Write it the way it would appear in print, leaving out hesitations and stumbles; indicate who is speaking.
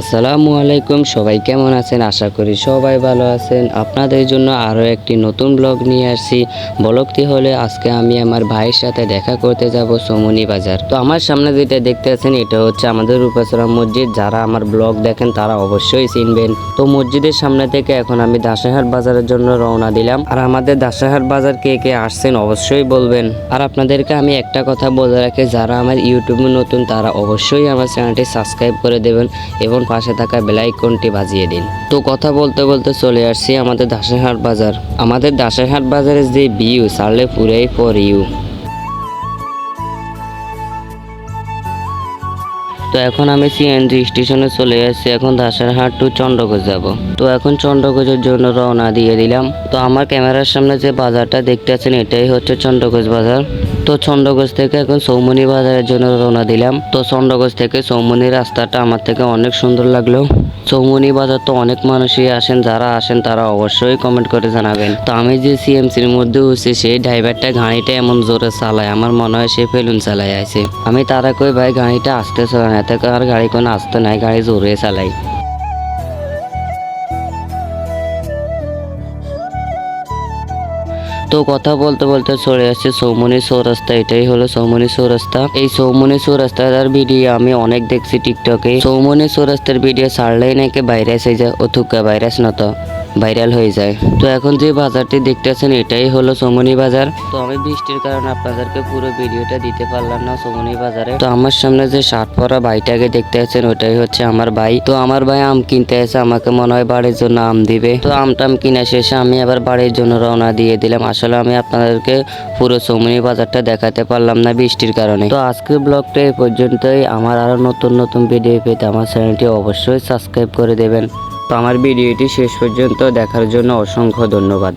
Speaker 1: আসসালামু আলাইকুম, সবাই কেমন আছেন? আশা করি সবাই ভালো আছেন। আপনাদের জন্য আরও একটি নতুন ব্লগ নিয়ে আসছি। ব্লগটি হলে আজকে আমি আমার ভাইয়ের সাথে দেখা করতে যাব চৌমুহনী বাজার। তো আমার সামনে যেটা দেখতে আছেন এটা হচ্ছে আমাদের রূপাচড়া মসজিদ। যারা আমার ব্লগ দেখেন তারা অবশ্যই চিনবেন। তো মসজিদের সামনে থেকে এখন আমি দাসেহাট বাজারের জন্য রওনা দিলাম। আর আমাদের দাসেহাট বাজার কে কে আসছেন অবশ্যই বলবেন। আর আপনাদেরকে আমি একটা কথা বলে রাখি, যারা আমার ইউটিউবে নতুন তারা অবশ্যই আমার চ্যানেলটি সাবস্ক্রাইব করে দেবেন এবং পাশে থাকা বেল আইকনটি বাজিয়ে দিন। তো কথা বলতে বলতে চলে আসছি আমাদের দাসেরহাট বাজার। আমাদের দাসেরহাট বাজারের যে ভিউ ছাড়লে পুরাই ফর ইউ। তো এখন আমি সিএনজি স্টেশনে চলে আসছি। এখন দাসেরহাট টু চন্দ্রগঞ্জ যাব। তো এখন চন্দ্রগঞ্জের জন্য রওনা দিয়ে দিলাম। তো আমার ক্যামেরার সামনে যে বাজারটা দেখতে আছেন এটাই হচ্ছে চন্দ্রগঞ্জ বাজার। তো চন্দ্রগঞ্জ থেকে এখন চৌমুহনী বাজারের জন্য রওনা দিলাম। তো চন্দ্রগঞ্জ থেকে চৌমুহনী রাস্তাটা আমার থেকে অনেক সুন্দর লাগলো। চৌমুহনী বাজার তো অনেক মানুষই আসেন, যারা আসেন তারা অবশ্যই কমেন্ট করে জানাবেন। তো আমি যে সিএমসির মধ্যে হচ্ছে সেই ড্রাইভারটা গাড়িটা এমন জোরে চালায়, আমার মনে হয় সে ফেলুন চালায় আছে। আমি তারা কই ভাই গাড়িটা আসতে চালায় না, এতে আর গাড়ি কোনো আসতে নাই, গাড়ি জোরে চালাই। তো কথা বলতে বলতে চলে আসছে চৌমুহনী চৌরাস্তা। এটাই হলো চৌমুহনী চৌরাস্তা। এই চৌমুহনী চৌরাস্তার ভিডিও আমি অনেক দেখছি টিকটকে। চৌমুহনী চৌরাস্তার ভিডিও ছাড়লেই নাকি ভাইরাস হয়ে যায়, অথুকা ভাইরাস না তো ভাইরাল হয়ে যায়। তো এখন যে বাজারটি দেখতেছেন এটাই হলো চৌমুহনী বাজার। তো আমি বৃষ্টির কারণে আপনাদেরকে পুরো ভিডিওটা দিতে পারলাম না চৌমুহনী বাজারে। তো আমার সামনে যে শার্ট পরা ভাইটাকে দেখতে আছেন ওটাই হচ্ছে আমার ভাই। তো আমার ভাই আম কিনতে এসে আমাকে মনে হয় বাড়ির জন্য আম দিবে। তো আমটাম কিনা শেষে আমি আবার বাড়ির জন্য রওনা দিয়ে দিলাম। আসলে আমি আপনাদেরকে পুরো চৌমুহনী বাজারটা দেখাতে পারলাম না বৃষ্টির কারণে। তো আজকের ব্লগটা এই পর্যন্তই। আমার আরো নতুন নতুন ভিডিও পেতে আমার চ্যানেলটি অবশ্যই সাবস্ক্রাইব করে দেবেন। তো আমার ভিডিওটি শেষ পর্যন্ত দেখার জন্য অসংখ্য ধন্যবাদ।